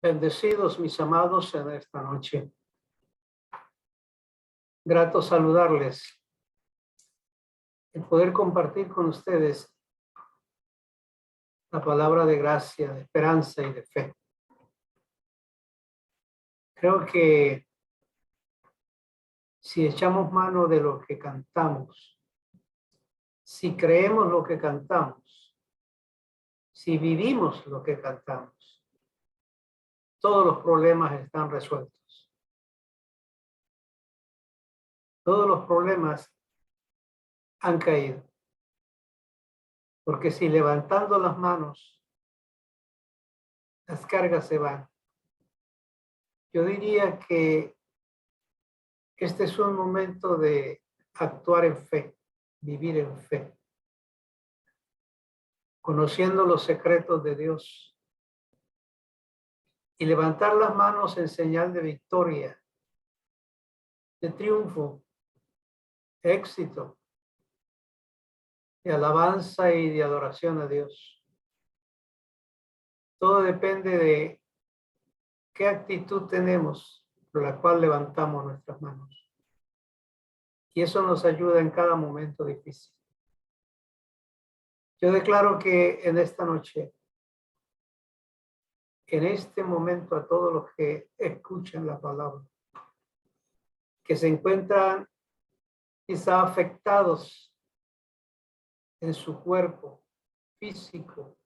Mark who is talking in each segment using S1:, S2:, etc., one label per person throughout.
S1: Bendecidos mis amados en esta noche. Grato saludarles. El poder compartir con ustedes la palabra de gracia, de esperanza y de fe. Creo que si echamos mano de lo que cantamos, si creemos lo que cantamos, si vivimos lo que cantamos, todos los problemas están resueltos. Todos los problemas han caído. Porque si levantando las manos, las cargas se van. Yo diría que este es un momento de actuar en fe, vivir en fe, conociendo los secretos de Dios y levantar las manos en señal de victoria, de triunfo, de éxito, de alabanza y de adoración a Dios. Todo depende de qué actitud tenemos por la cual levantamos nuestras manos. Y eso nos ayuda en cada momento difícil. Yo declaro que en esta noche, en este momento, a todos los que escuchan la palabra, que se encuentran quizá afectados en su cuerpo físico,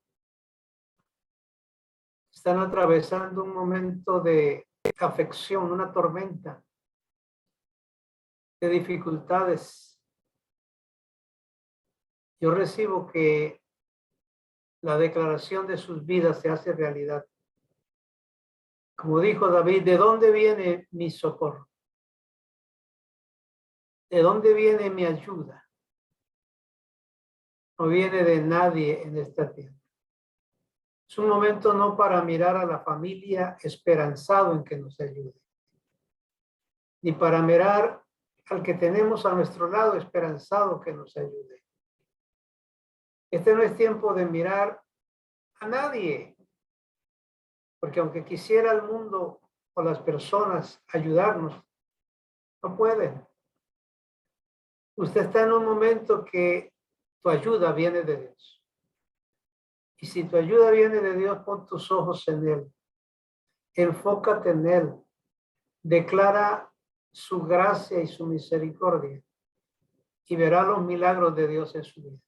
S1: están atravesando un momento de afección, una tormenta, de dificultades. Yo recibo que la declaración de sus vidas se hace realidad. Como dijo David, ¿de dónde viene mi socorro? ¿De dónde viene mi ayuda? No viene de nadie en esta tierra. Es un momento no para mirar a la familia esperanzado en que nos ayude, ni para mirar al que tenemos a nuestro lado esperanzado que nos ayude. Este no es tiempo de mirar a nadie, porque aunque quisiera el mundo o las personas ayudarnos, no pueden. Usted está en un momento que tu ayuda viene de Dios. Y si tu ayuda viene de Dios, pon tus ojos en Él. Enfócate en Él. Declara su gracia y su misericordia y verá los milagros de Dios en su vida.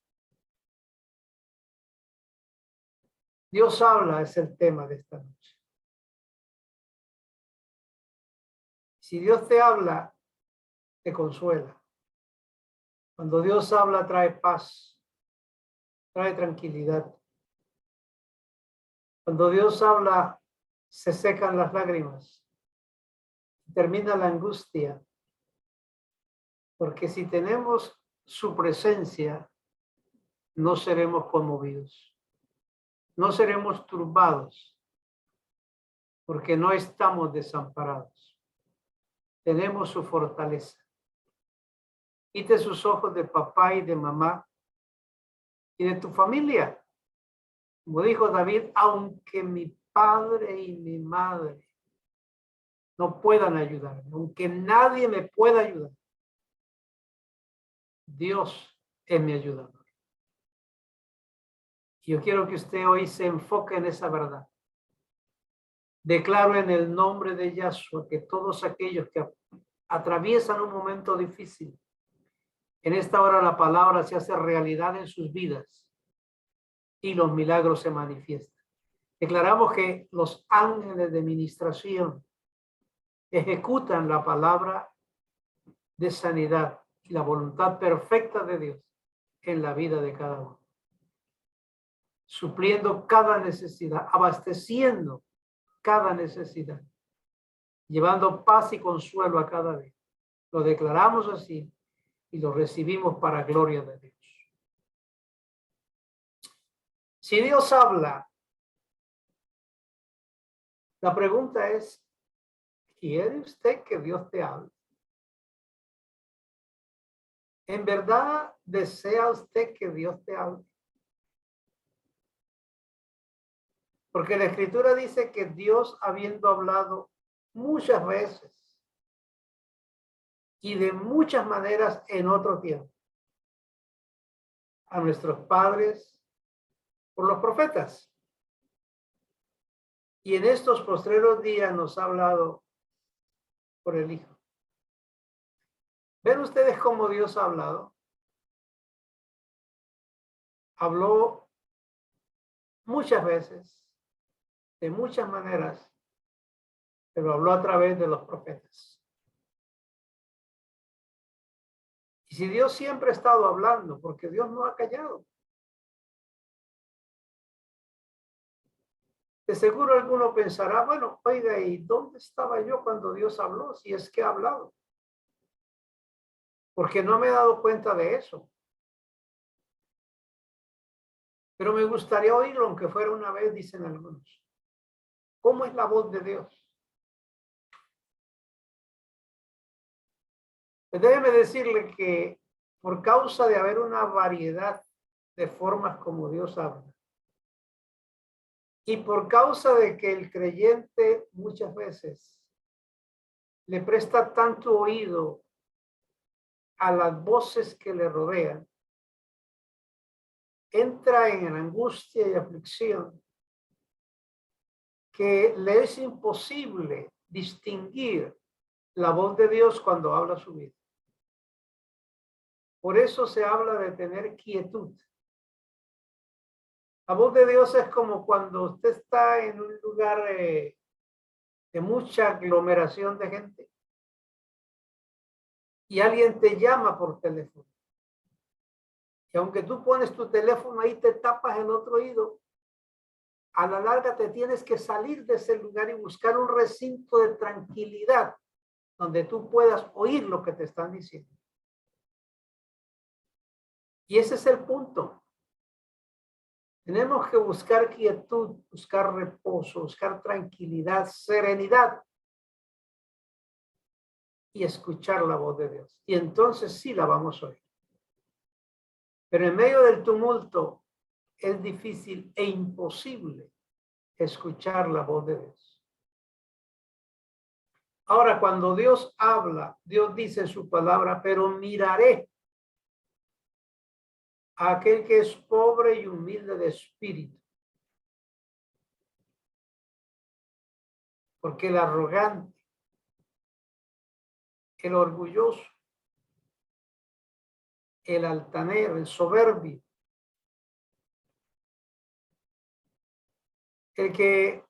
S1: Dios habla es el tema de esta noche. Si Dios te habla, te consuela. Cuando Dios habla, trae paz, trae tranquilidad. Cuando Dios habla, se secan las lágrimas, termina la angustia, porque si tenemos su presencia, no seremos conmovidos, no seremos turbados, porque no estamos desamparados. Tenemos su fortaleza. Quite sus ojos de papá y de mamá y de tu familia. Como dijo David, aunque mi padre y mi madre no puedan ayudarme, aunque nadie me pueda ayudar, Dios es mi ayudador. Y yo quiero que usted hoy se enfoque en esa verdad. Declaro en el nombre de Yahshua que todos aquellos que atraviesan un momento difícil, en esta hora la palabra se hace realidad en sus vidas y los milagros se manifiestan. Declaramos que los ángeles de ministración ejecutan la palabra de sanidad y la voluntad perfecta de Dios en la vida de cada uno, supliendo cada necesidad, abasteciendo cada necesidad, llevando paz y consuelo a cada día. Lo declaramos así y lo recibimos para gloria de Dios. Si Dios habla, la pregunta es, ¿quiere usted que Dios te hable? ¿En verdad desea usted que Dios te hable? Porque la Escritura dice que Dios, habiendo hablado muchas veces y de muchas maneras en otro tiempo, a nuestros padres por los profetas. Y en estos postreros días nos ha hablado por el Hijo. ¿Ven ustedes cómo Dios ha hablado? Habló muchas veces, de muchas maneras, pero habló a través de los profetas. Y si Dios siempre ha estado hablando, porque Dios no ha callado. De seguro alguno pensará, bueno, oiga, ¿y dónde estaba yo cuando Dios habló? Si es que ha hablado. Porque no me he dado cuenta de eso. Pero me gustaría oírlo, aunque fuera una vez, dicen algunos. ¿Cómo es la voz de Dios? Pues déjeme decirle que por causa de haber una variedad de formas como Dios habla, y por causa de que el creyente muchas veces le presta tanto oído a las voces que le rodean, entra en angustia y aflicción que le es imposible distinguir la voz de Dios cuando habla su vida. Por eso se habla de tener quietud. La voz de Dios es como cuando usted está en un lugar de mucha aglomeración de gente y alguien te llama por teléfono. Y aunque tú pones tu teléfono ahí, te tapas el otro oído, a la larga te tienes que salir de ese lugar y buscar un recinto de tranquilidad donde tú puedas oír lo que te están diciendo. Y ese es el punto. Tenemos que buscar quietud, buscar reposo, buscar tranquilidad, serenidad y escuchar la voz de Dios. Y entonces sí la vamos a oír. Pero en medio del tumulto es difícil e imposible escuchar la voz de Dios. Ahora, cuando Dios habla, Dios dice en su palabra, pero miraré a aquel que es pobre y humilde de espíritu. Porque el arrogante, el orgulloso, el altanero, el soberbio, el que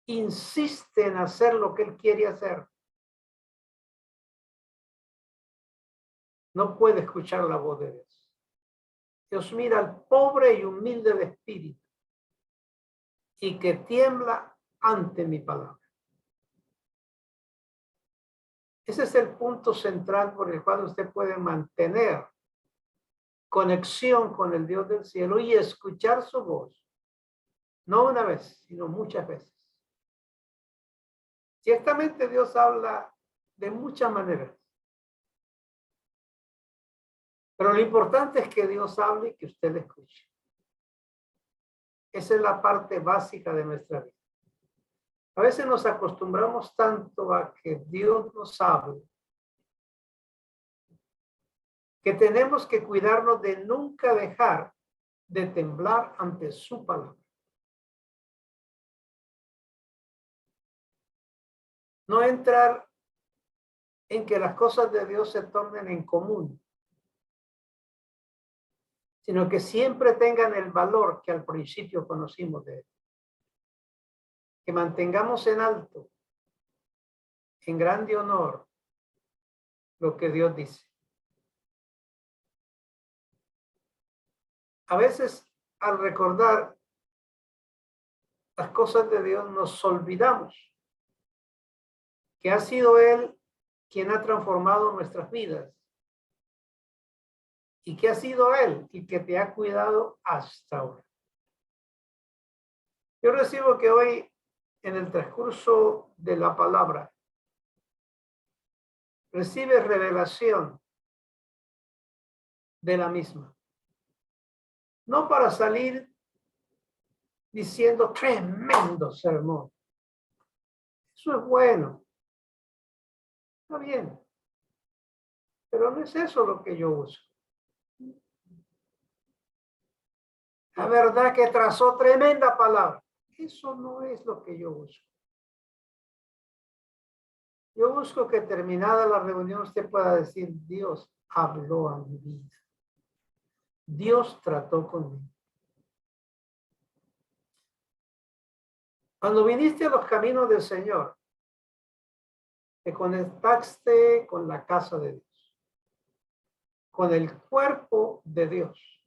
S1: insiste en hacer lo que él quiere hacer, no puede escuchar la voz de Dios. Dios mira al pobre y humilde de espíritu y que tiembla ante mi palabra. Ese es el punto central por el cual usted puede mantener conexión con el Dios del cielo y escuchar su voz. No una vez, sino muchas veces. Ciertamente Dios habla de muchas maneras. Pero lo importante es que Dios hable y que usted le escuche. Esa es la parte básica de nuestra vida. A veces nos acostumbramos tanto a que Dios nos hable que tenemos que cuidarnos de nunca dejar de temblar ante su palabra. No entrar en que las cosas de Dios se tornen en común, sino que siempre tengan el valor que al principio conocimos de él. Que mantengamos en alto, en grande honor, lo que Dios dice. A veces, al recordar las cosas de Dios, nos olvidamos que ha sido Él quien ha transformado nuestras vidas y que ha sido Él el que te ha cuidado hasta ahora. Yo recibo que hoy, en el transcurso de la palabra, recibe revelación de la misma. No para salir diciendo tremendo sermón. Eso es bueno. Está bien. Pero no es eso lo que yo uso. La verdad que trazó tremenda palabra. Eso no es lo que yo uso. Yo busco que terminada la reunión usted pueda decir, Dios habló a mi vida. Dios trató conmigo. Cuando viniste a los caminos del Señor, te conectaste con la casa de Dios, con el cuerpo de Dios.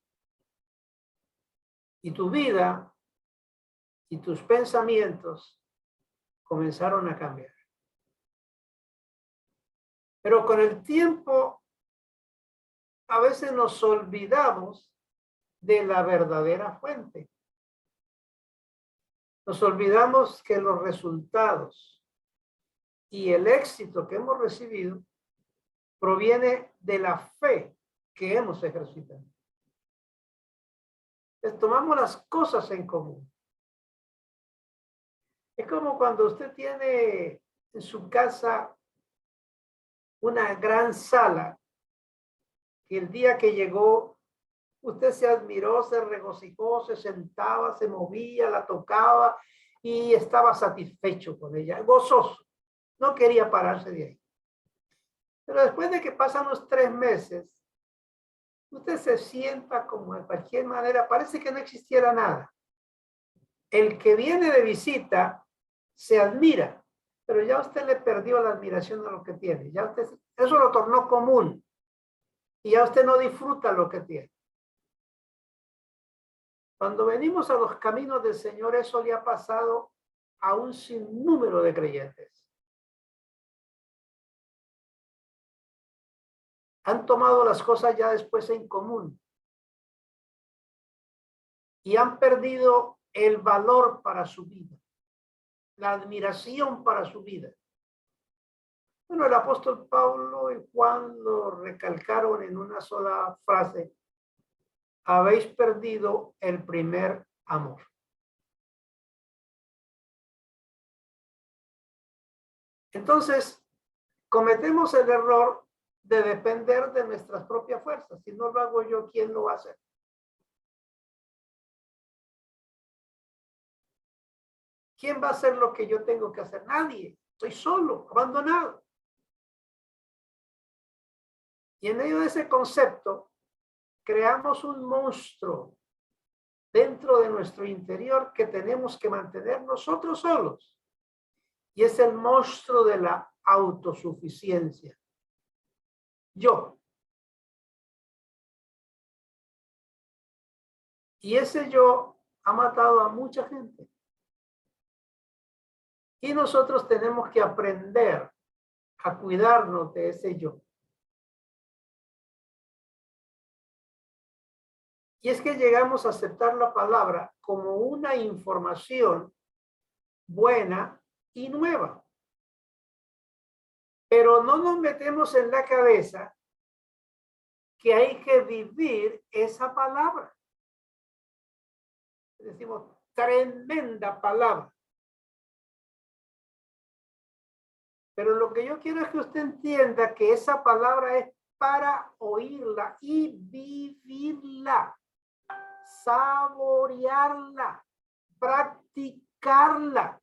S1: Y tu vida y tus pensamientos comenzaron a cambiar. Pero con el tiempo, a veces nos olvidamos de la verdadera fuente. Nos olvidamos que los resultados y el éxito que hemos recibido proviene de la fe que hemos ejercitado. Les tomamos las cosas en común. Es como cuando usted tiene en su casa una gran sala y el día que llegó, usted se admiró, se regocijó, se sentaba, se movía, la tocaba y estaba satisfecho con ella, gozoso. No quería pararse de ahí. Pero después de que pasan los 3 meses, usted se sienta como de cualquier manera, parece que no existiera nada. El que viene de visita se admira, pero ya usted le perdió la admiración a lo que tiene. Ya usted, eso lo tornó común y ya usted no disfruta lo que tiene. Cuando venimos a los caminos del Señor, eso le ha pasado a un sinnúmero de creyentes. Han tomado las cosas ya después en común y han perdido el valor para su vida, la admiración para su vida. Bueno, el apóstol Pablo y Juan lo recalcaron en una sola frase: habéis perdido el primer amor. Entonces, cometemos el error de depender de nuestras propias fuerzas. Si no lo hago yo, ¿quién lo va a hacer? ¿Quién va a hacer lo que yo tengo que hacer? Nadie. Estoy solo, abandonado. Y en medio de ese concepto, creamos un monstruo dentro de nuestro interior que tenemos que mantener nosotros solos. Y es el monstruo de la autosuficiencia. Yo. Y ese yo ha matado a mucha gente. Y nosotros tenemos que aprender a cuidarnos de ese yo. Y es que llegamos a aceptar la palabra como una información buena y nueva. Pero no nos metemos en la cabeza que hay que vivir esa palabra. Decimos, tremenda palabra. Pero lo que yo quiero es que usted entienda que esa palabra es para oírla y vivirla, saborearla, practicarla.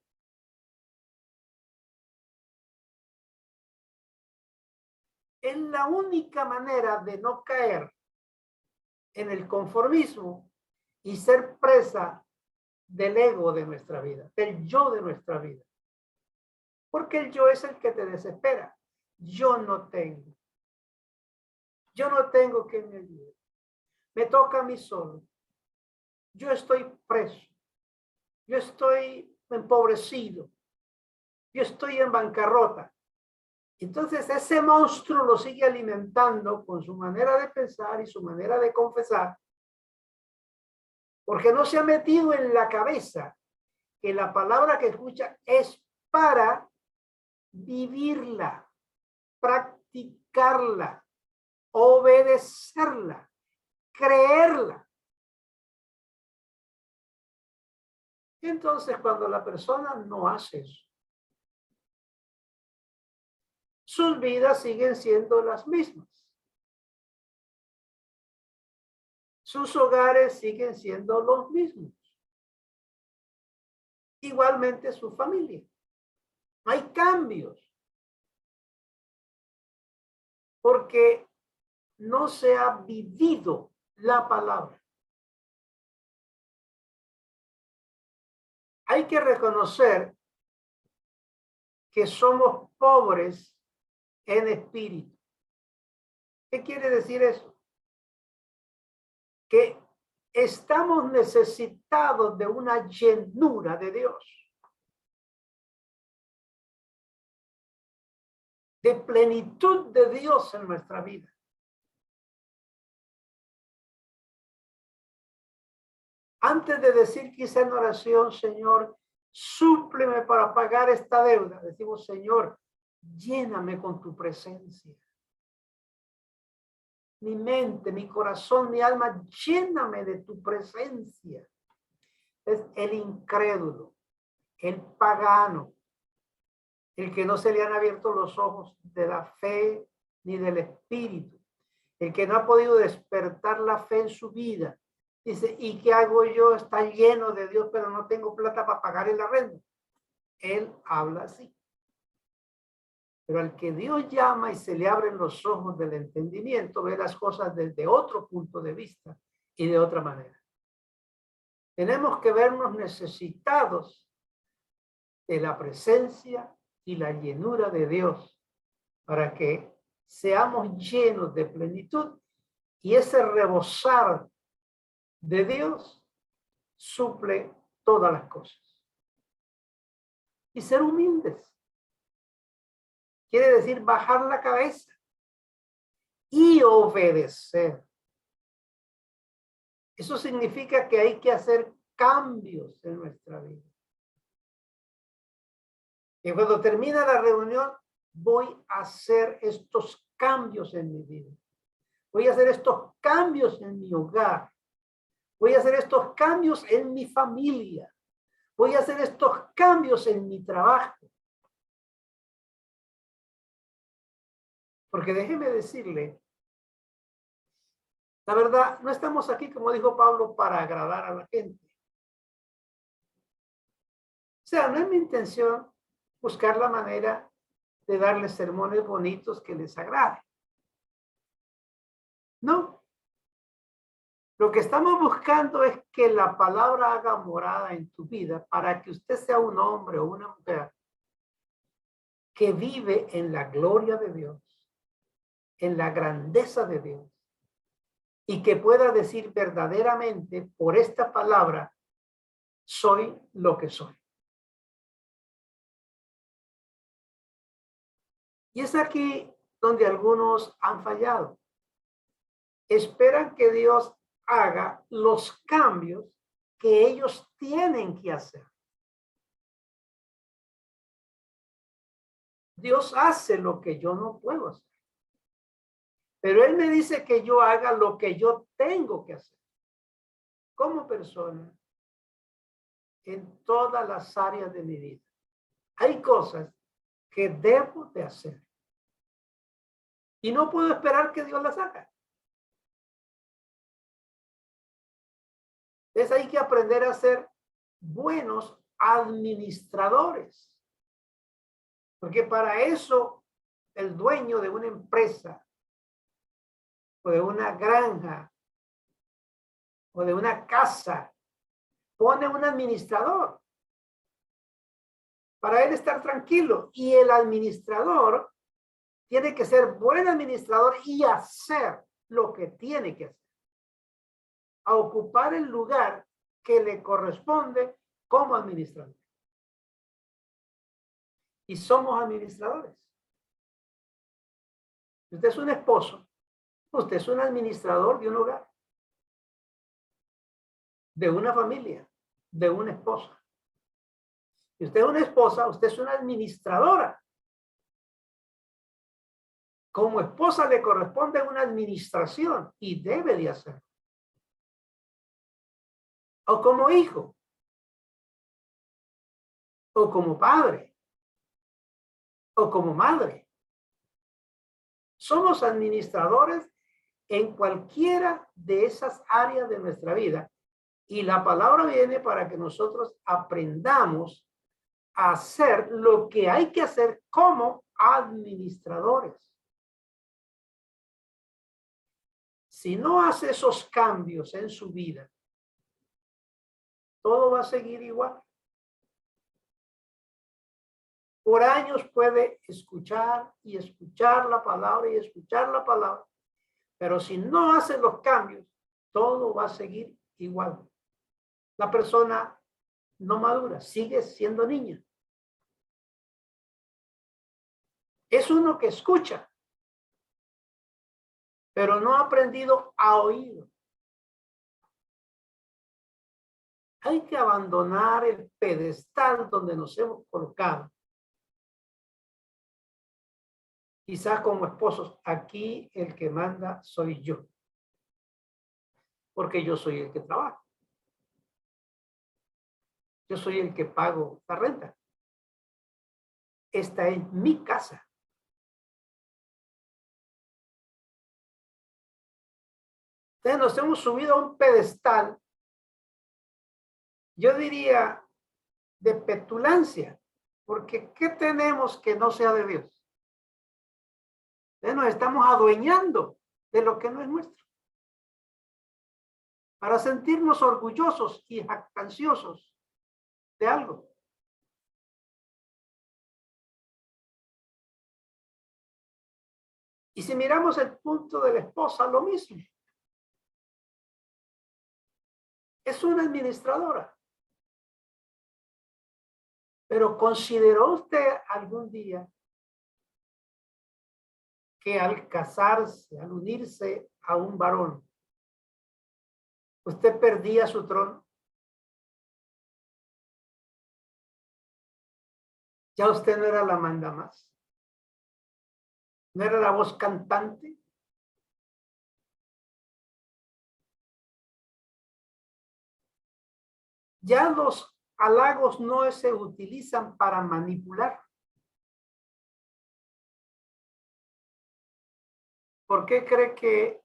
S1: Es la única manera de no caer en el conformismo y ser presa del ego de nuestra vida, del yo de nuestra vida. Porque el yo es el que te desespera. Yo no tengo. Yo no tengo quien me ayude. Me toca a mí solo. Yo estoy preso. Yo estoy empobrecido. Yo estoy en bancarrota. Entonces ese monstruo lo sigue alimentando con su manera de pensar y su manera de confesar, porque no se ha metido en la cabeza que la palabra que escucha es para vivirla, practicarla, obedecerla, creerla. Entonces, cuando la persona no hace eso, sus vidas siguen siendo las mismas. Sus hogares siguen siendo los mismos. Igualmente su familia. No hay cambios. Porque no se ha vivido la palabra. Hay que reconocer que somos pobres en espíritu. ¿Qué quiere decir eso? Que estamos necesitados de una llenura de Dios, de plenitud de Dios en nuestra vida. Antes de decir quizá en oración, Señor, súpleme para pagar esta deuda, decimos, Señor, lléname con tu presencia. Mi mente, mi corazón, mi alma, lléname de tu presencia. Es el incrédulo, el pagano, el que no se le han abierto los ojos de la fe ni del espíritu, el que no ha podido despertar la fe en su vida. Dice, ¿y qué hago yo? Está lleno de Dios, pero no tengo plata para pagar el arrendo. Él habla así. Pero al que Dios llama y se le abren los ojos del entendimiento, ve las cosas desde otro punto de vista y de otra manera. Tenemos que vernos necesitados de la presencia y la llenura de Dios para que seamos llenos de plenitud y ese rebosar de Dios suple todas las cosas. Y ser humildes quiere decir bajar la cabeza y obedecer. Eso significa que hay que hacer cambios en nuestra vida. Y cuando termina la reunión, voy a hacer estos cambios en mi vida. Voy a hacer estos cambios en mi hogar. Voy a hacer estos cambios en mi familia. Voy a hacer estos cambios en mi trabajo. Porque déjeme decirle, la verdad, no estamos aquí, como dijo Pablo, para agradar a la gente. O sea, no es mi intención buscar la manera de darles sermones bonitos que les agrade. No. Lo que estamos buscando es que la palabra haga morada en tu vida para que usted sea un hombre o una mujer que vive en la gloria de Dios, en la grandeza de Dios, y que pueda decir verdaderamente por esta palabra, soy lo que soy. Y es aquí donde algunos han fallado. Esperan que Dios haga los cambios que ellos tienen que hacer. Dios hace lo que yo no puedo hacer. Pero Él me dice que yo haga lo que yo tengo que hacer. Como persona, en todas las áreas de mi vida. Hay cosas que debo de hacer. Y no puedo esperar que Dios las haga. Entonces hay que aprender a ser buenos administradores. Porque para eso el dueño de una empresa o de una granja o de una casa pone un administrador para él estar tranquilo. Y el administrador tiene que ser buen administrador y hacer lo que tiene que hacer. A ocupar el lugar que le corresponde como administrador. Y somos administradores. Usted es un esposo, usted es un administrador de un hogar, de una familia, de una esposa. Si usted es una esposa, usted es una administradora. Como esposa le corresponde una administración y debe de hacerlo. O como hijo, o como padre, o como madre. Somos administradores en cualquiera de esas áreas de nuestra vida. Y la palabra viene para que nosotros aprendamos a hacer lo que hay que hacer como administradores. Si no hace esos cambios en su vida, todo va a seguir igual. Por años puede escuchar y escuchar la palabra y escuchar la palabra, pero si no hace los cambios, todo va a seguir igual. La persona no madura, sigue siendo niña. Es uno que escucha, pero no ha aprendido a oír. Hay que abandonar el pedestal donde nos hemos colocado. Quizás como esposos, aquí el que manda soy yo, porque yo soy el que trabaja. Yo soy el que pago la renta. Esta es mi casa. Entonces nos hemos subido a un pedestal, yo diría, de petulancia, porque ¿qué tenemos que no sea de Dios? Entonces nos estamos adueñando de lo que no es nuestro, para sentirnos orgullosos y jactanciosos de algo. Y si miramos el punto de la esposa, lo mismo. Es una administradora. Pero ¿consideró usted algún día que al casarse, al unirse a un varón, usted perdía su trono? Ya usted no era la mandamás. No era la voz cantante. Ya los halagos no se utilizan para manipular. ¿Por qué cree que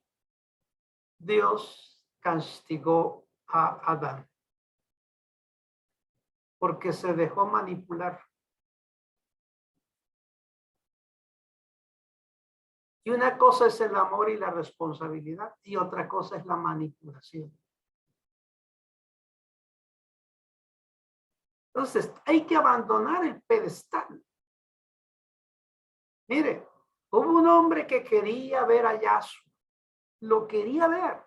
S1: Dios castigó a Adán? Porque se dejó manipular. Y una cosa es el amor y la responsabilidad, y otra cosa es la manipulación. Entonces, hay que abandonar el pedestal. Mire, hubo un hombre que quería ver a Yahshua. Lo quería ver,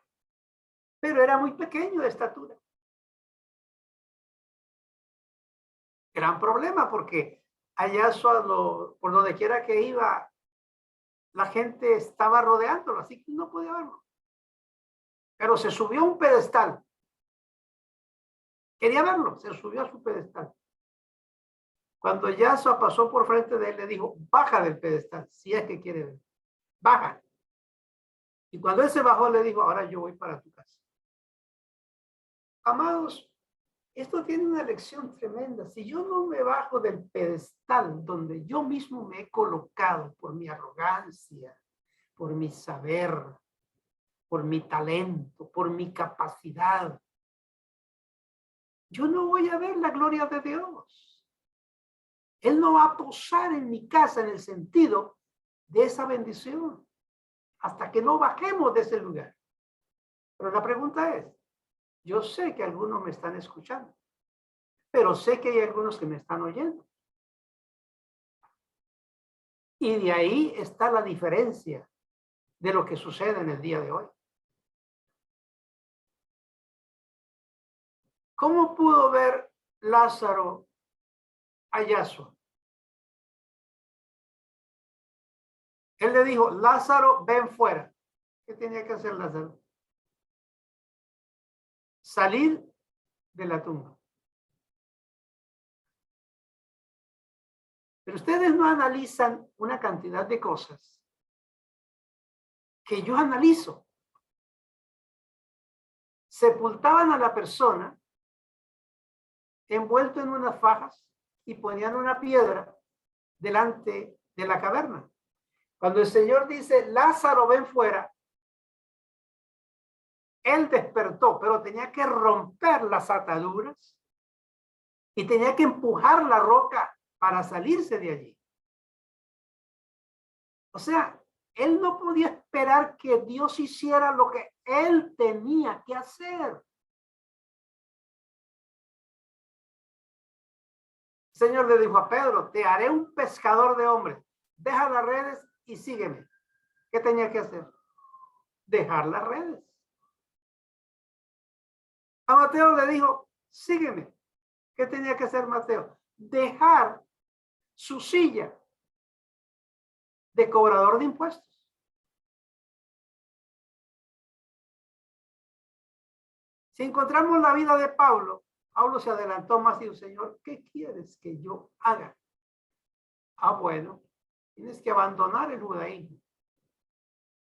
S1: pero era muy pequeño de estatura. Gran problema porque a Yahshua, por donde quiera que iba, la gente estaba rodeándolo, así que no podía verlo. Pero se subió a un pedestal. Quería verlo, se subió a su pedestal. Cuando Yahshua pasó por frente de él, le dijo, baja del pedestal, si es que quiere ver. Baja. Y cuando él se bajó, le dijo, ahora yo voy para tu casa. Amados, esto tiene una lección tremenda. Si yo no me bajo del pedestal donde yo mismo me he colocado por mi arrogancia, por mi saber, por mi talento, por mi capacidad, yo no voy a ver la gloria de Dios. Él no va a posar en mi casa en el sentido de esa bendición hasta que no bajemos de ese lugar. Pero la pregunta es, yo sé que algunos me están escuchando, pero sé que hay algunos que me están oyendo. Y de ahí está la diferencia de lo que sucede en el día de hoy. ¿Cómo pudo ver Lázaro a Yahshua? Él le dijo, Lázaro, ven fuera. ¿Qué tenía que hacer Lázaro? Salir de la tumba. Pero ustedes no analizan una cantidad de cosas que yo analizo. Sepultaban a la persona envuelto en unas fajas, y ponían una piedra delante de la caverna. Cuando el Señor dice, Lázaro, ven fuera, él despertó, pero tenía que romper las ataduras y tenía que empujar la roca para salirse de allí. O sea, él no podía esperar que Dios hiciera lo que él tenía que hacer. El Señor le dijo a Pedro, te haré un pescador de hombres. Deja las redes y sígueme. ¿Qué tenía que hacer? Dejar las redes. A Mateo le dijo, sígueme. ¿Qué tenía que hacer Mateo? Dejar su silla de cobrador de impuestos. Si encontramos la vida de Pablo, Pablo se adelantó más y dijo, Señor, ¿qué quieres que yo haga? Ah, bueno, tienes que abandonar el judaísmo.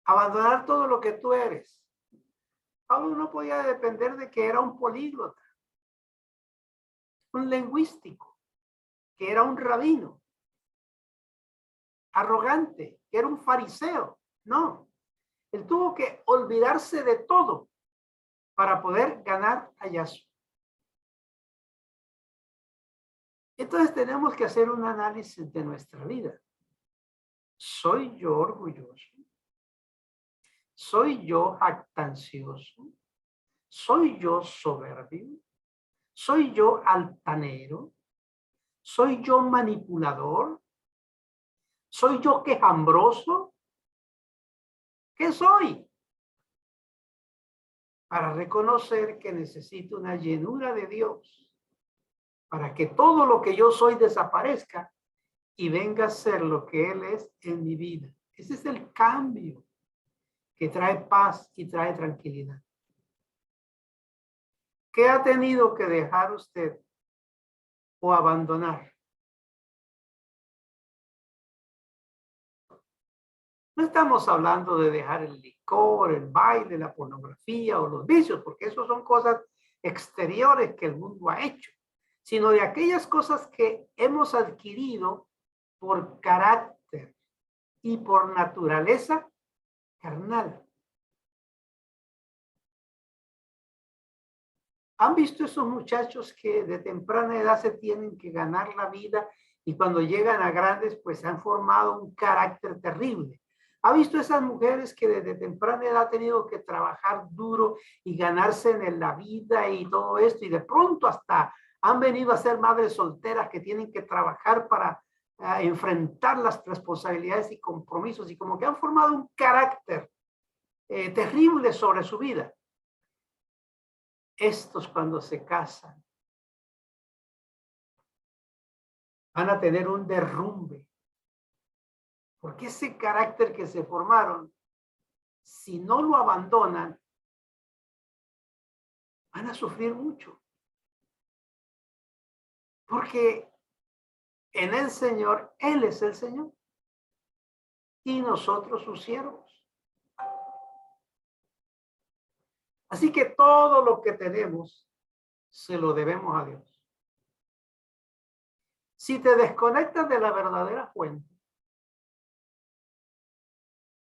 S1: Abandonar todo lo que tú eres. Pablo no podía depender de que era un políglota, un lingüístico, que era un rabino, arrogante, que era un fariseo. No, él tuvo que olvidarse de todo para poder ganar a Yahshua. Entonces tenemos que hacer un análisis de nuestra vida. ¿Soy yo orgulloso? ¿Soy yo jactancioso? ¿Soy yo soberbio? ¿Soy yo altanero? ¿Soy yo manipulador? ¿Soy yo quejambroso? ¿Qué soy? Para reconocer que necesito una llenura de Dios para que todo lo que yo soy desaparezca y venga a ser lo que Él es en mi vida. Ese es el cambio que trae paz y trae tranquilidad. ¿Qué ha tenido que dejar usted o abandonar? No estamos hablando de dejar el licor, el baile, la pornografía o los vicios, porque eso son cosas exteriores que el mundo ha hecho, sino de aquellas cosas que hemos adquirido por carácter y por naturaleza carnal. ¿Han visto esos muchachos que de temprana edad se tienen que ganar la vida y cuando llegan a grandes pues han formado un carácter terrible? ¿Ha visto esas mujeres que desde temprana edad han tenido que trabajar duro y ganarse en la vida y todo esto y de pronto hasta han venido a ser madres solteras que tienen que trabajar para enfrentar las responsabilidades y compromisos y como que han formado un carácter terrible sobre su vida? Estos cuando se casan van a tener un derrumbe. Porque ese carácter que se formaron, si no lo abandonan, van a sufrir mucho. Porque en el Señor, Él es el Señor. Y nosotros sus siervos. Así que todo lo que tenemos se lo debemos a Dios. Si te desconectas de la verdadera fuente,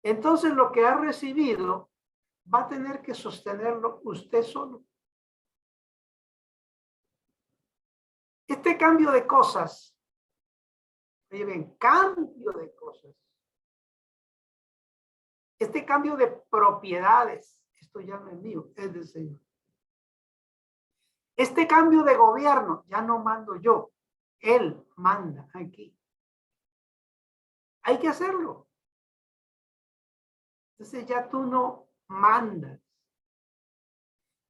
S1: entonces lo que has recibido va a tener que sostenerlo usted solo. Este cambio de cosas, oye bien, cambio de cosas, este cambio de propiedades, esto ya no es mío, es del Señor. Este cambio de gobierno, ya no mando yo, Él manda aquí. Hay que hacerlo. Entonces ya tú no mandas,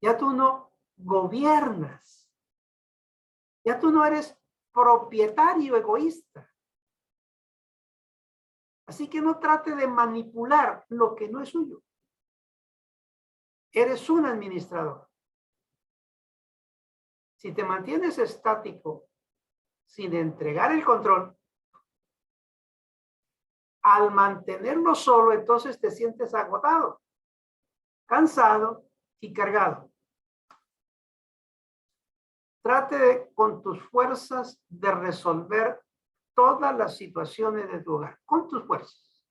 S1: ya tú no gobiernas, ya tú no eres propietario egoísta. Así que no trate de manipular lo que no es suyo. Eres un administrador. Si te mantienes estático sin entregar el control, al mantenerlo solo, entonces te sientes agotado, cansado y cargado. con tus fuerzas de resolver todas las situaciones de tu hogar, con tus fuerzas.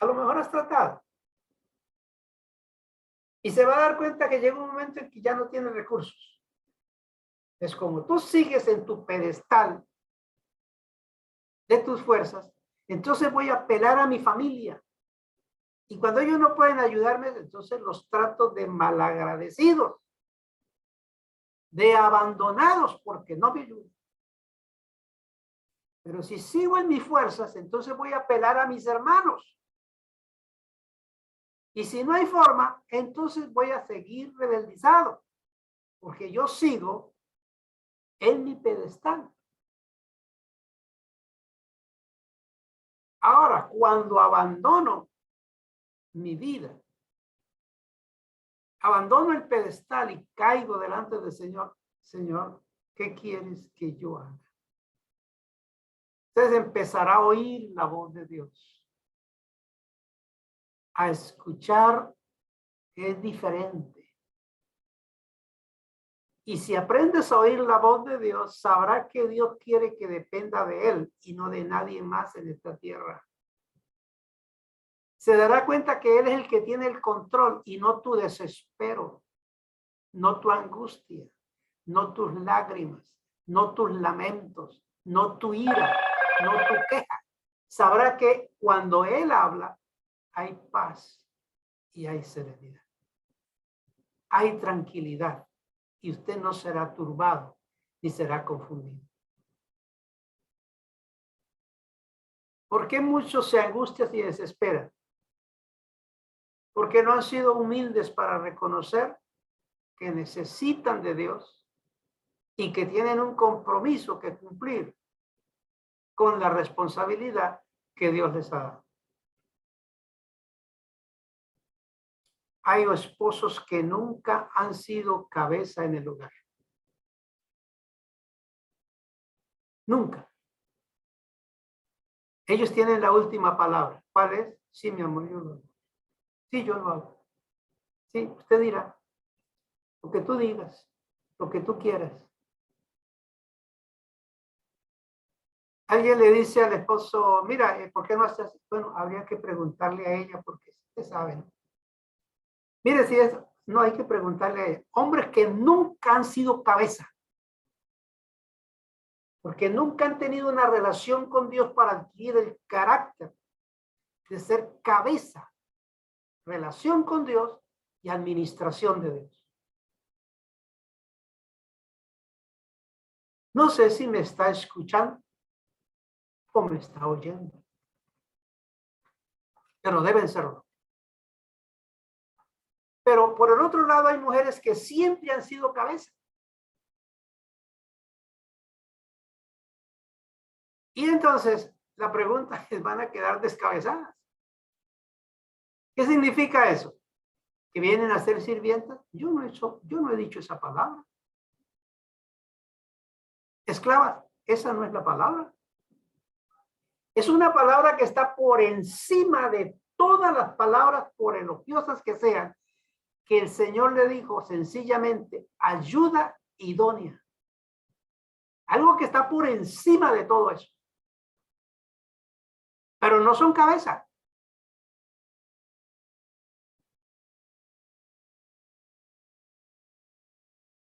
S1: A lo mejor has tratado. Y se va a dar cuenta que llega un momento en que ya no tiene recursos. Es como tú sigues en tu pedestal de tus fuerzas, entonces voy a apelar a mi familia. Y cuando ellos no pueden ayudarme, entonces los trato de malagradecidos, de abandonados porque no me ayudan. Pero si sigo en mis fuerzas, entonces voy a apelar a mis hermanos. Y si no hay forma, entonces voy a seguir rebeldizado, porque yo sigo en mi pedestal. Ahora, cuando abandono mi vida, abandono el pedestal y caigo delante del Señor, Señor, ¿qué quieres que yo haga? Entonces empezará a oír la voz de Dios, a escuchar que es diferente. Y si aprendes a oír la voz de Dios, sabrá que Dios quiere que dependa de Él y no de nadie más en esta tierra. Se dará cuenta que Él es el que tiene el control y no tu desespero, no tu angustia, no tus lágrimas, no tus lamentos, no tu ira, no tu queja. Sabrá que cuando Él habla, hay paz y hay serenidad. Hay tranquilidad y usted no será turbado ni será confundido. ¿Por qué muchos se angustian y desesperan? Porque no han sido humildes para reconocer que necesitan de Dios y que tienen un compromiso que cumplir con la responsabilidad que Dios les ha dado. Hay esposos que nunca han sido cabeza en el hogar. Nunca. Ellos tienen la última palabra. ¿Cuál es? Sí, mi amor, yo lo hago. Sí, yo lo hago. Sí, usted dirá. Lo que tú digas. Lo que tú quieras. Alguien le dice al esposo, mira, ¿por qué no haces? Bueno, habría que preguntarle a ella porque usted sabe, ¿no? Mire, si es, no hay que preguntarle a ella. Hombres que nunca han sido cabeza. Porque nunca han tenido una relación con Dios para adquirir el carácter de ser cabeza, relación con Dios y administración de Dios. No sé si me está escuchando o me está oyendo, pero deben serlo. Pero por el otro lado hay mujeres que siempre han sido cabeza. Y entonces la pregunta es, ¿van a quedar descabezadas? ¿Qué significa eso? ¿Que vienen a ser sirvientas? Yo no he dicho esa palabra. Esclavas, esa no es la palabra. Es una palabra que está por encima de todas las palabras, por elogiosas que sean, que el Señor le dijo sencillamente, ayuda idónea. Algo que está por encima de todo eso. Pero no son cabeza.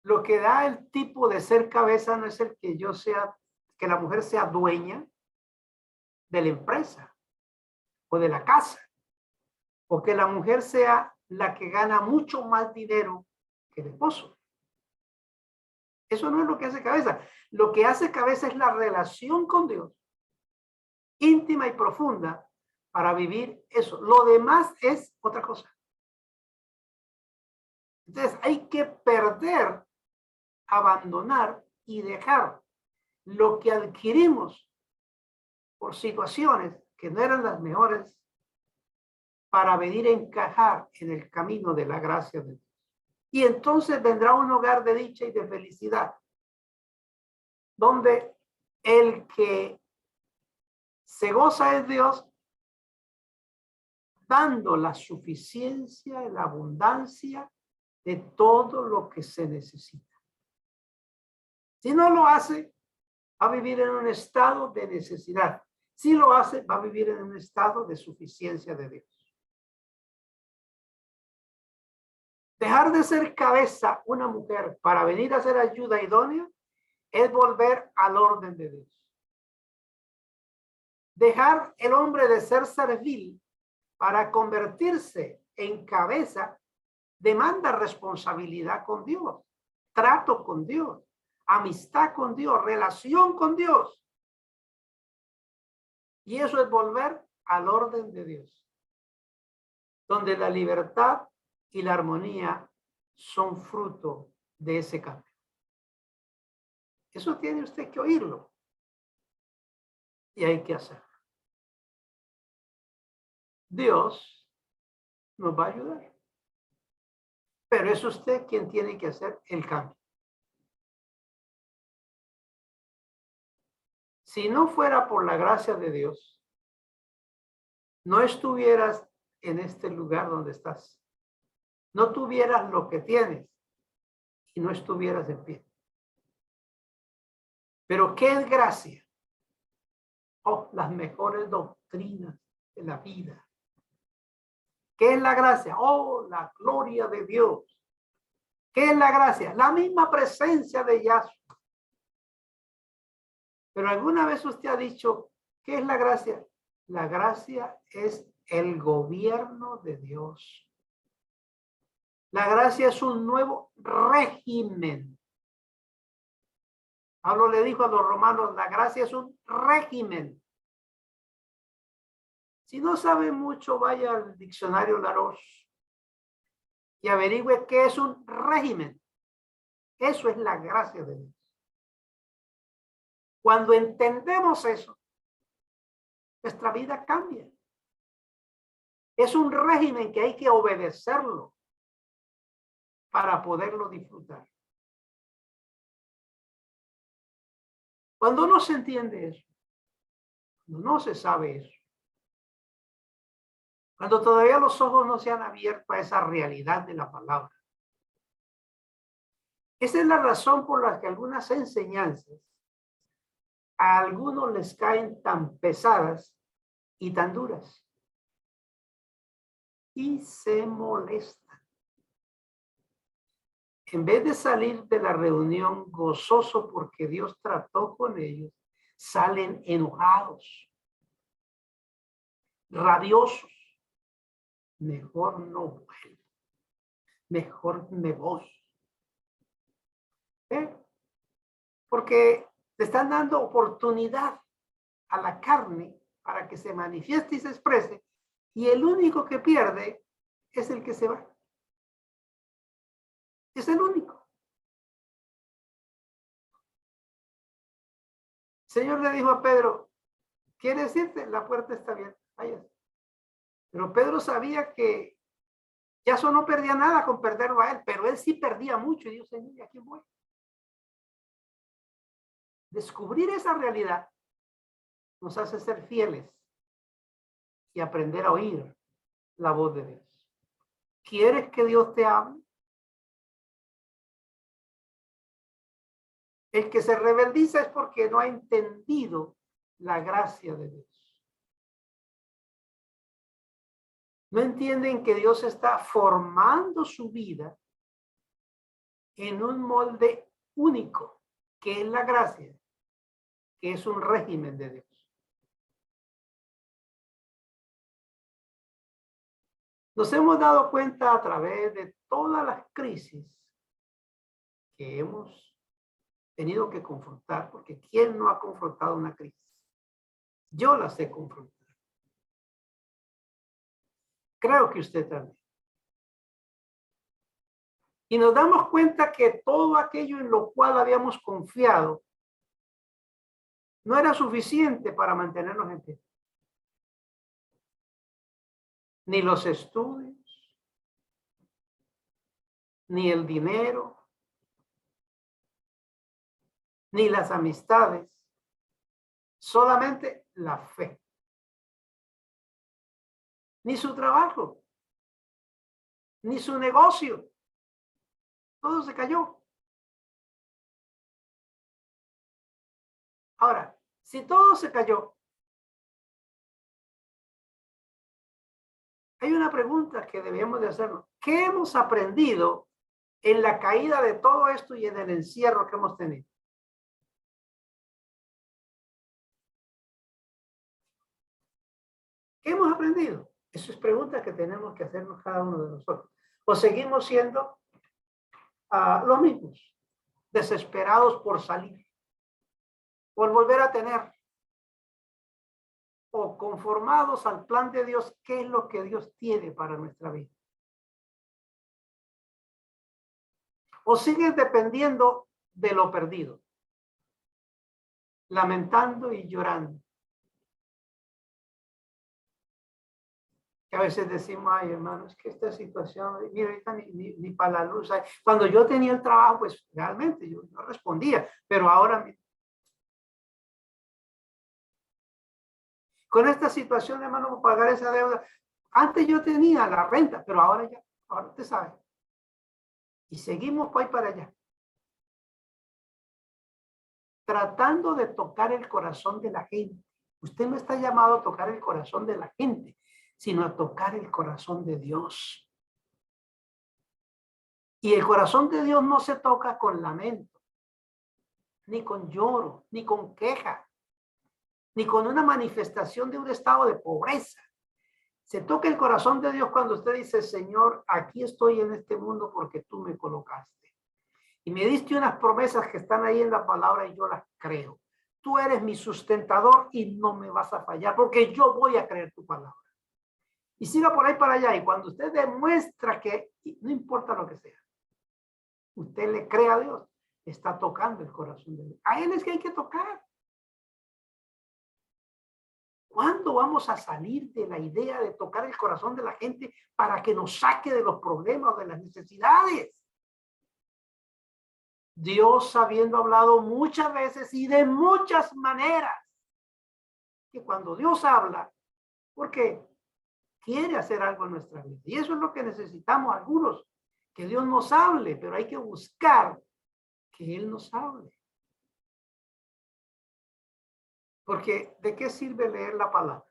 S1: Lo que da el tipo de ser cabeza no es el que yo sea, que la mujer sea dueña de la empresa o de la casa, o que la mujer sea la que gana mucho más dinero que el esposo. Eso no es lo que hace cabeza. Lo que hace cabeza es la relación con Dios, íntima y profunda, para vivir eso. Lo demás es otra cosa. Entonces hay que perder, abandonar y dejar lo que adquirimos por situaciones que no eran las mejores para venir a encajar en el camino de la gracia de Dios. Y entonces vendrá un hogar de dicha y de felicidad, donde el que se goza es Dios, dando la suficiencia, la abundancia de todo lo que se necesita. Si no lo hace, va a vivir en un estado de necesidad. Si lo hace, va a vivir en un estado de suficiencia de Dios. Dejar de ser cabeza una mujer para venir a ser ayuda idónea es volver al orden de Dios. Dejar el hombre de ser servil para convertirse en cabeza demanda responsabilidad con Dios, trato con Dios, amistad con Dios, relación con Dios. Y eso es volver al orden de Dios, donde la libertad y la armonía son fruto de ese cambio. Eso tiene usted que oírlo. Y hay que hacerlo. Dios nos va a ayudar. Pero es usted quien tiene que hacer el cambio. Si no fuera por la gracia de Dios, no estuvieras en este lugar donde estás. No tuvieras lo que tienes y no estuvieras en pie. Pero ¿qué es gracia? Oh, las mejores doctrinas de la vida. ¿Qué es la gracia? Oh, la gloria de Dios. ¿Qué es la gracia? La misma presencia de Yahshua. Pero alguna vez usted ha dicho, ¿qué es la gracia? La gracia es el gobierno de Dios. La gracia es un nuevo régimen. Pablo le dijo a los romanos, la gracia es un régimen. Si no sabe mucho, vaya al diccionario Larousse y averigüe qué es un régimen. Eso es la gracia de Dios. Cuando entendemos eso, nuestra vida cambia. Es un régimen que hay que obedecerlo para poderlo disfrutar. Cuando no se entiende eso, cuando no se sabe eso, cuando todavía los ojos no se han abierto a esa realidad de la palabra. Esa es la razón por la que algunas enseñanzas a algunos les caen tan pesadas y tan duras. Y se molestan. En vez de salir de la reunión gozoso porque Dios trató con ellos, salen enojados, rabiosos. Mejor no vuelvo. Mejor me voy. Porque te están dando oportunidad a la carne para que se manifieste y se exprese, y el único que pierde es el que se va. Es el único. El Señor le dijo a Pedro, ¿quieres irte? La puerta está abierta, váyase. Pero Pedro sabía que Yaso no perdía nada con perderlo a él, pero él sí perdía mucho, y dijo, Señor, ¿y a quién voy? Descubrir esa realidad nos hace ser fieles y aprender a oír la voz de Dios. ¿Quieres que Dios te hable? El que se rebeldiza es porque no ha entendido la gracia de Dios. No entienden que Dios está formando su vida en un molde único, que es la gracia, que es un régimen de Dios. Nos hemos dado cuenta a través de todas las crisis que hemos tenido que confrontar, porque ¿quién no ha confrontado una crisis? Yo las he confrontado. Creo que usted también. Y nos damos cuenta que todo aquello en lo cual habíamos confiado no era suficiente para mantenernos en pie. Ni los estudios, ni el dinero, ni las amistades, solamente la fe. Ni su trabajo, ni su negocio, Todo se cayó. Ahora, si todo se cayó, hay una pregunta que debemos de hacernos. ¿Qué hemos aprendido en la caída de todo esto y en el encierro que hemos tenido? ¿Qué hemos aprendido? Eso es pregunta que tenemos que hacernos cada uno de nosotros. ¿O seguimos siendo los mismos, desesperados por salir, por volver a tener, o conformados al plan de Dios? ¿Qué es lo que Dios tiene para nuestra vida? ¿O sigues dependiendo de lo perdido, lamentando y llorando? Que a veces decimos, ay, hermano, es que esta situación, mira, ahorita ni para la luz. Cuando yo tenía el trabajo, pues realmente yo respondía, pero ahora con esta situación, hermano, pagar esa deuda. Antes yo tenía la renta, pero ahora ya, ahora usted sabe. Y seguimos para ahí para allá. Tratando de tocar el corazón de la gente. Usted no está llamado a tocar el corazón de la gente, sino a tocar el corazón de Dios. Y el corazón de Dios no se toca con lamento, ni con lloro, ni con queja, ni con una manifestación de un estado de pobreza. Se toca el corazón de Dios cuando usted dice, Señor, aquí estoy en este mundo porque tú me colocaste. Y me diste unas promesas que están ahí en la palabra y yo las creo. Tú eres mi sustentador y no me vas a fallar porque yo voy a creer tu palabra. Y siga por ahí para allá. Y cuando usted demuestra que no importa lo que sea, usted le cree a Dios, está tocando el corazón de Dios. A Él es que hay que tocar. ¿Cuándo vamos a salir de la idea de tocar el corazón de la gente para que nos saque de los problemas, de las necesidades? Dios, habiendo hablado muchas veces y de muchas maneras, que cuando Dios habla, porque quiere hacer algo en nuestra vida. Y eso es lo que necesitamos algunos, que Dios nos hable, pero hay que buscar que Él nos hable. Porque ¿de qué sirve leer la palabra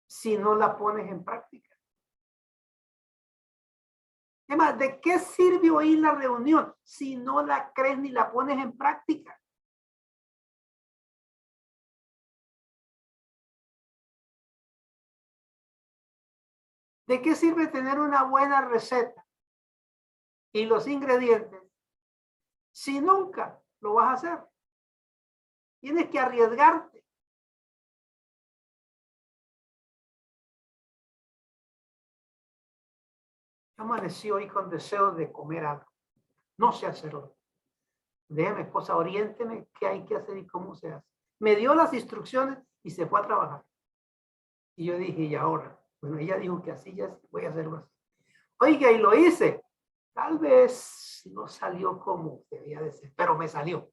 S1: si no la pones en práctica? Además, ¿de qué sirve oír la reunión si no la crees ni la pones en práctica? ¿De qué sirve tener una buena receta y los ingredientes si nunca lo vas a hacer? Tienes que arriesgarte. Yo amanecí hoy con deseo de comer algo. No sé hacerlo. Déjame, esposa, oriénteme qué hay que hacer y cómo se hace. Me dio las instrucciones y se fue a trabajar. Y yo dije, ¿y ahora? Bueno, ella dijo que así ya voy a hacerlo así. Oiga, y lo hice. Tal vez no salió como debía de ser, pero me salió.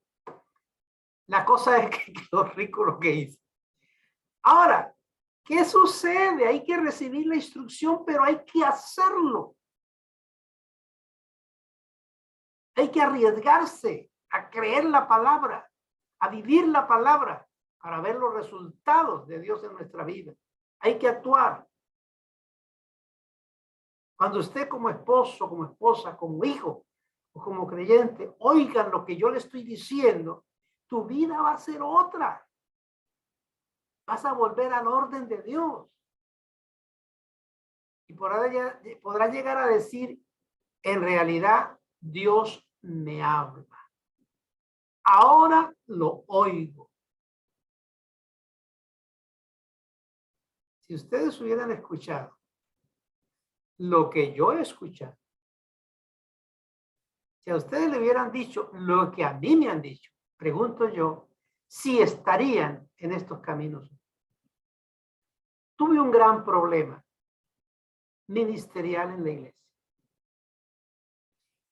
S1: La cosa es que quedó rico lo que hice. Ahora, ¿qué sucede? Hay que recibir la instrucción, pero hay que hacerlo. Hay que arriesgarse a creer la palabra, a vivir la palabra para ver los resultados de Dios en nuestra vida. Hay que actuar. Cuando usted como esposo, como esposa, como hijo o como creyente, oigan lo que yo le estoy diciendo, tu vida va a ser otra. Vas a volver al orden de Dios. Y podrá llegar a decir, en realidad, Dios me habla. Ahora lo oigo. Si ustedes hubieran escuchado lo que yo he escuchado, si a ustedes le hubieran dicho lo que a mí me han dicho, pregunto yo, si estarían en estos caminos. Tuve un gran problema ministerial en la iglesia.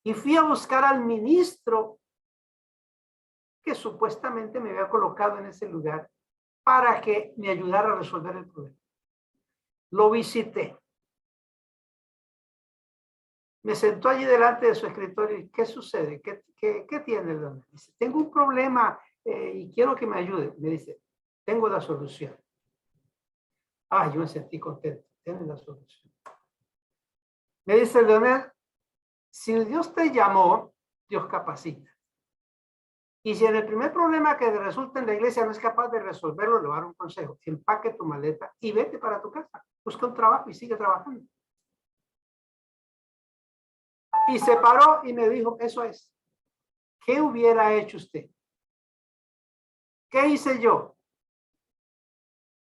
S1: Y fui a buscar al ministro que supuestamente me había colocado en ese lugar para que me ayudara a resolver el problema. Lo visité. Me sentó allí delante de su escritorio y ¿qué sucede? ¿Qué tiene, Leonel? Dice, tengo un problema y quiero que me ayude. Me dice, tengo la solución. Ah, yo me sentí contento. Tienes la solución. Me dice, Leonel, si Dios te llamó, Dios capacita. Y si en el primer problema que resulta en la iglesia no es capaz de resolverlo, le voy a dar un consejo. Empaque tu maleta y vete para tu casa. Busca un trabajo y sigue trabajando. Y se paró y me dijo, eso es. ¿Qué hubiera hecho usted? ¿Qué hice yo?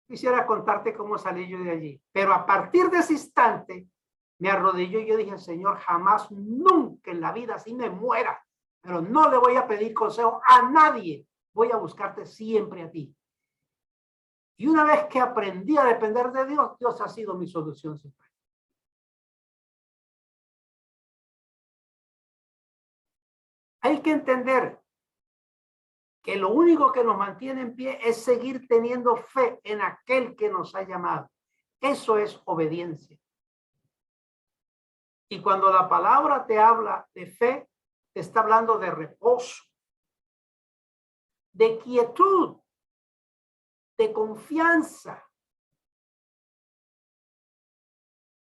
S1: Quisiera contarte cómo salí yo de allí. Pero a partir de ese instante, me arrodilló y yo dije, Señor, jamás, nunca en la vida, así me muera, pero no le voy a pedir consejo a nadie. Voy a buscarte siempre a ti. Y una vez que aprendí a depender de Dios, Dios ha sido mi solución siempre. Hay que entender que lo único que nos mantiene en pie es seguir teniendo fe en aquel que nos ha llamado. Eso es obediencia. Y cuando la palabra te habla de fe, te está hablando de reposo, de quietud, de confianza,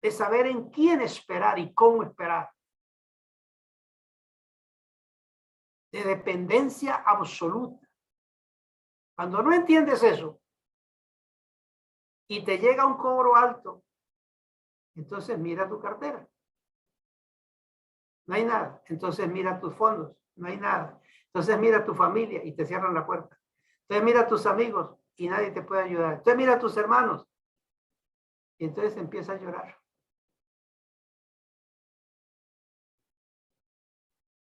S1: de saber en quién esperar y cómo esperar, de dependencia absoluta. Cuando no entiendes eso y te llega un cobro alto, entonces mira tu cartera. No hay nada. Entonces mira tus fondos. No hay nada. Entonces mira tu familia y te cierran la puerta. Entonces mira a tus amigos y nadie te puede ayudar. Entonces mira a tus hermanos y entonces empieza a llorar.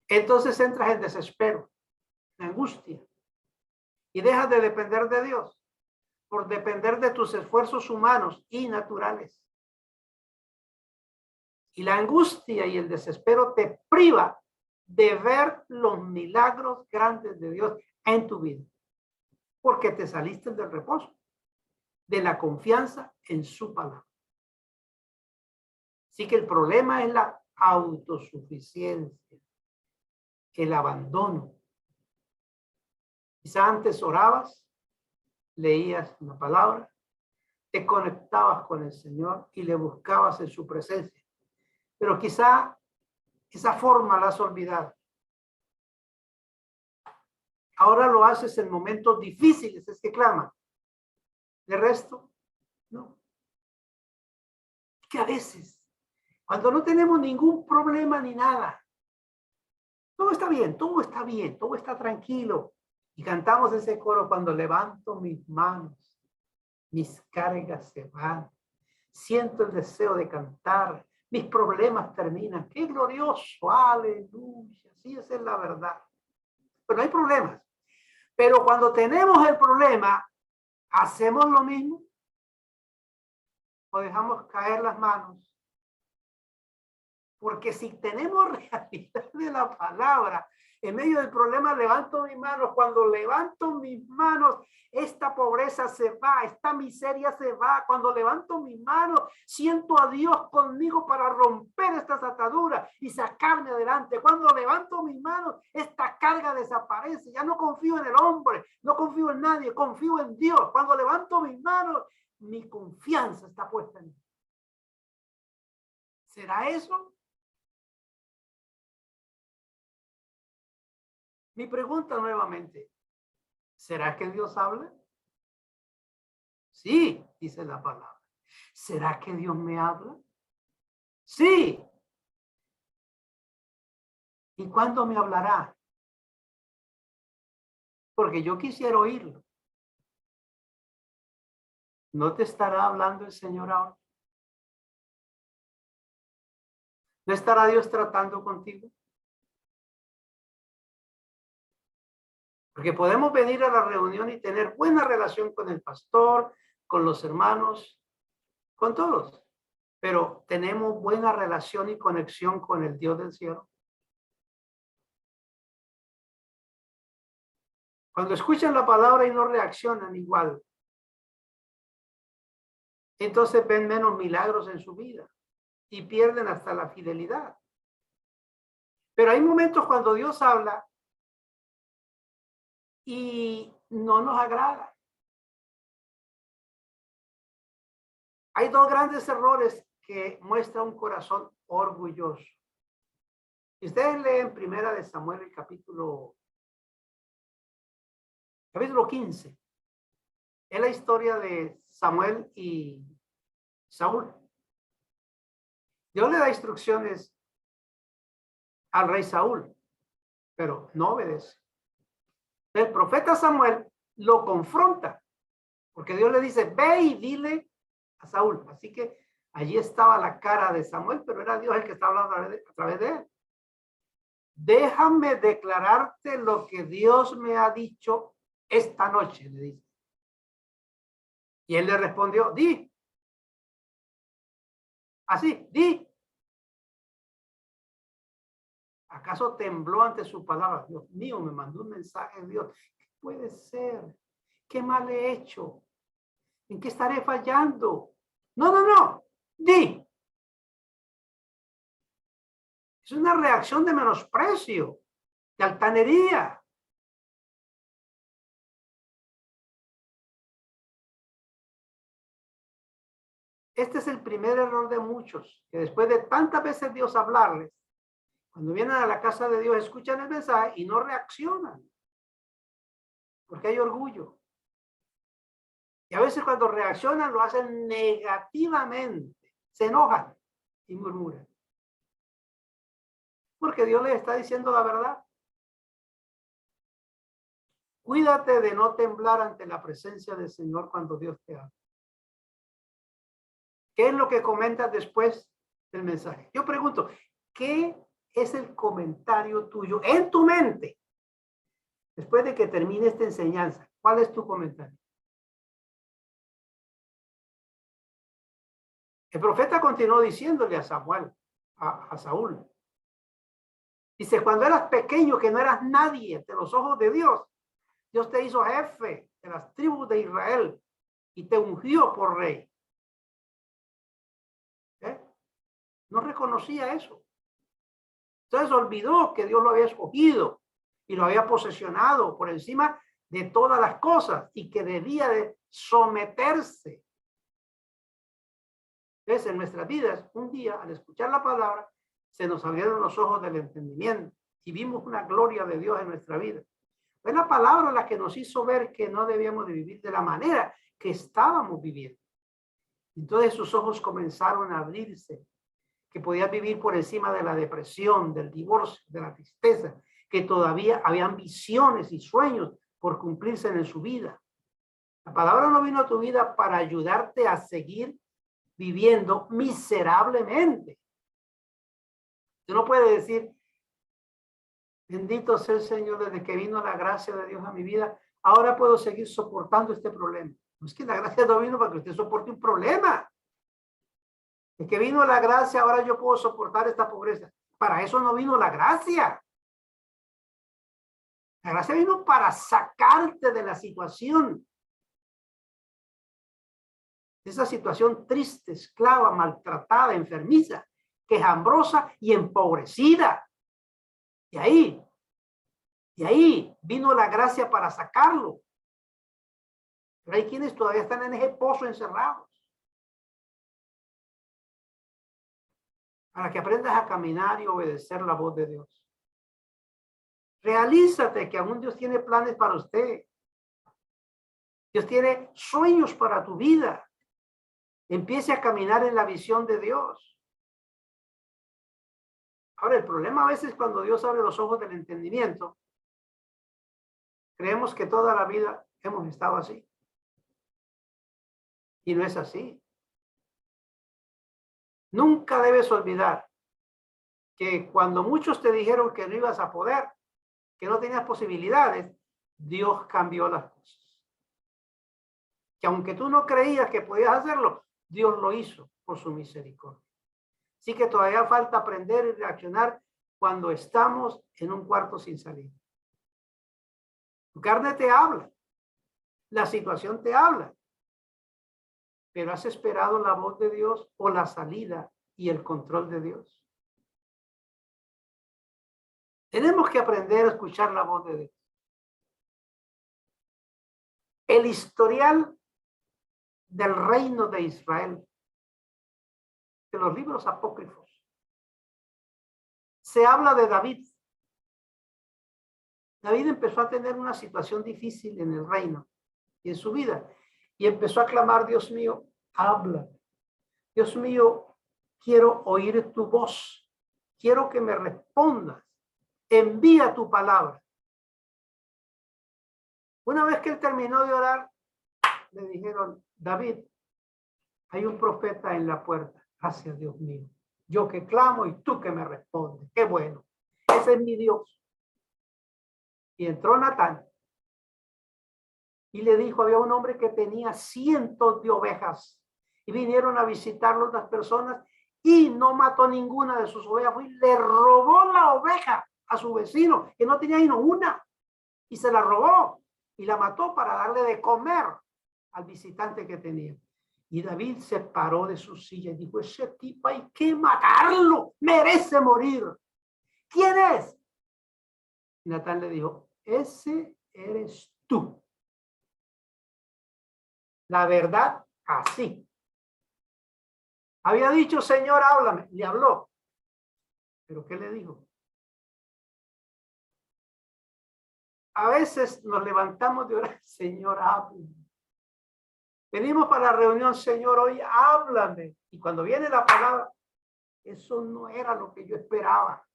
S1: Entonces entras en desespero, en angustia y dejas de depender de Dios por depender de tus esfuerzos humanos y naturales. Y la angustia y el desespero te priva de ver los milagros grandes de Dios en tu vida, porque te saliste del reposo, de la confianza en su palabra. Así que el problema es la autosuficiencia, el abandono. Quizá antes orabas, leías la palabra, te conectabas con el Señor y le buscabas en su presencia. Pero quizá esa forma la has olvidado. Ahora lo haces en momentos difíciles, es que clama. De resto, no. Que a veces, cuando no tenemos ningún problema ni nada, todo está bien, todo está bien, todo está tranquilo. Y cantamos ese coro, cuando levanto mis manos, mis cargas se van. Siento el deseo de cantar, mis problemas terminan. ¡Qué glorioso! ¡Aleluya! Sí, esa es la verdad. Pero no hay problemas. Pero cuando tenemos el problema, ¿hacemos lo mismo? ¿O dejamos caer las manos? Porque si tenemos realidad de la palabra, en medio del problema levanto mis manos. Cuando levanto mis manos, esta pobreza se va, esta miseria se va. Cuando levanto mis manos, siento a Dios conmigo para romper estas ataduras y sacarme adelante. Cuando levanto mis manos, esta carga desaparece. Ya no confío en el hombre, no confío en nadie, confío en Dios. Cuando levanto mis manos, mi confianza está puesta en Él. ¿Será eso? Mi pregunta nuevamente, ¿será que Dios habla? Sí, dice la palabra. ¿Será que Dios me habla? Sí. ¿Y cuándo me hablará? Porque yo quisiera oírlo. ¿No te estará hablando el Señor ahora? ¿No estará Dios tratando contigo? Porque podemos venir a la reunión y tener buena relación con el pastor, con los hermanos, con todos. Pero tenemos buena relación y conexión con el Dios del cielo. Cuando escuchan la palabra y no reaccionan igual, entonces ven menos milagros en su vida y pierden hasta la fidelidad. Pero hay momentos cuando Dios habla y no nos agrada. Hay dos grandes errores que muestra un corazón orgulloso. Si ustedes leen Primera de Samuel, el capítulo 15, es la historia de Samuel y Saúl. Dios le da instrucciones al rey Saúl, pero no obedece. El profeta Samuel lo confronta, porque Dios le dice, ve y dile a Saúl. Así que allí estaba la cara de Samuel, pero era Dios el que estaba hablando a través de él. Déjame declararte lo que Dios me ha dicho esta noche, le dice. Y él le respondió, di. Así, di. ¿Acaso tembló ante su palabra? Dios mío, me mandó un mensaje de Dios. ¿Qué puede ser? ¿Qué mal he hecho? ¿En qué estaré fallando? No, no, no. Di. Es una reacción de menosprecio, de altanería. Este es el primer error de muchos, que después de tantas veces Dios hablarles, cuando vienen a la casa de Dios, escuchan el mensaje y no reaccionan, porque hay orgullo. Y a veces cuando reaccionan lo hacen negativamente, se enojan y murmuran. Porque Dios les está diciendo la verdad. Cuídate de no temblar ante la presencia del Señor cuando Dios te habla. ¿Qué es lo que comentas después del mensaje? Yo pregunto, ¿qué es el comentario tuyo en tu mente después de que termine esta enseñanza? ¿Cuál es tu comentario? El profeta continuó diciéndole a Samuel, a Saúl. Dice, cuando eras pequeño, que no eras nadie ante los ojos de Dios, Dios te hizo jefe de las tribus de Israel y te ungió por rey. No reconocía eso. Entonces olvidó que Dios lo había escogido y lo había posesionado por encima de todas las cosas y que debía de someterse. Entonces, en nuestras vidas, un día, al escuchar la palabra, se nos abrieron los ojos del entendimiento y vimos una gloria de Dios en nuestra vida. Fue la palabra la que nos hizo ver que no debíamos de vivir de la manera que estábamos viviendo. Entonces sus ojos comenzaron a abrirse, que podían vivir por encima de la depresión, del divorcio, de la tristeza, que todavía habían visiones y sueños por cumplirse en su vida. La palabra no vino a tu vida para ayudarte a seguir viviendo miserablemente. Tú no puedes decir, bendito sea el Señor, desde que vino la gracia de Dios a mi vida, ahora puedo seguir soportando este problema. No es que la gracia no vino para que usted soporte un problema. Es que vino la gracia, ahora yo puedo soportar esta pobreza. Para eso no vino la gracia. La gracia vino para sacarte de la situación. De esa situación triste, esclava, maltratada, enfermiza, quejambrosa y empobrecida. Y ahí vino la gracia para sacarlo. Pero hay quienes todavía están en ese pozo encerrados. Para que aprendas a caminar y obedecer la voz de Dios. Realízate que aún Dios tiene planes para usted. Dios tiene sueños para tu vida. Empiece a caminar en la visión de Dios. Ahora, el problema a veces cuando Dios abre los ojos del entendimiento, creemos que toda la vida hemos estado así. Y no es así. Nunca debes olvidar que cuando muchos te dijeron que no ibas a poder, que no tenías posibilidades, Dios cambió las cosas. Que aunque tú no creías que podías hacerlo, Dios lo hizo por su misericordia. Así que todavía falta aprender y reaccionar cuando estamos en un cuarto sin salida. Tu carne te habla, la situación te habla, pero has esperado la voz de Dios o la salida y el control de Dios. Tenemos que aprender a escuchar la voz de Dios. El historial del reino de Israel, de los libros apócrifos, se habla de David. David empezó a tener una situación difícil en el reino y en su vida, y empezó a clamar: Dios mío, habla. Dios mío, quiero oír tu voz. Quiero que me respondas. Envía tu palabra. Una vez que él terminó de orar, le dijeron: David, hay un profeta en la puerta. Gracias, Dios mío. Yo que clamo y tú que me respondes. Qué bueno. Ese es mi Dios. Y entró Natán y le dijo: había un hombre que tenía cientos de ovejas y vinieron a visitarlo las personas y no mató ninguna de sus ovejas. Y le robó la oveja a su vecino, que no tenía sino una, y se la robó y la mató para darle de comer al visitante que tenía. Y David se paró de su silla y dijo: ese tipo hay que matarlo, merece morir. ¿Quién es? Y Natán le dijo: ese eres tú. La verdad, así. Había dicho: Señor, háblame. Le habló. ¿Pero qué le dijo? A veces nos levantamos de orar: Señor, háblame. Venimos para la reunión: Señor, hoy háblame. Y cuando viene la palabra, eso no era lo que yo esperaba.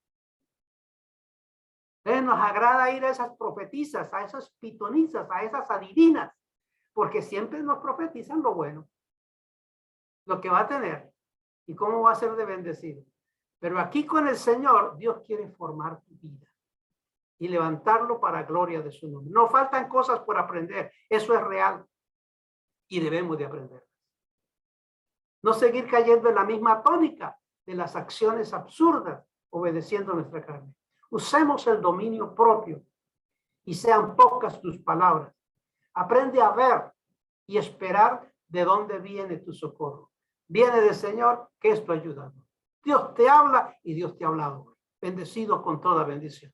S1: Entonces nos agrada ir a esas profetizas, a esas pitonizas, a esas adivinas, porque siempre nos profetizan lo bueno, lo que va a tener y cómo va a ser de bendecido. Pero aquí con el Señor, Dios quiere formar tu vida y levantarlo para gloria de su nombre. No faltan cosas por aprender, eso es real y debemos de aprender. No seguir cayendo en la misma tónica de las acciones absurdas, obedeciendo nuestra carne. Usemos el dominio propio y sean pocas tus palabras. Aprende a ver y esperar de dónde viene tu socorro. Viene del Señor, que es tu ayudador. Dios te habla y Dios te ha hablado. Bendecido con toda bendición.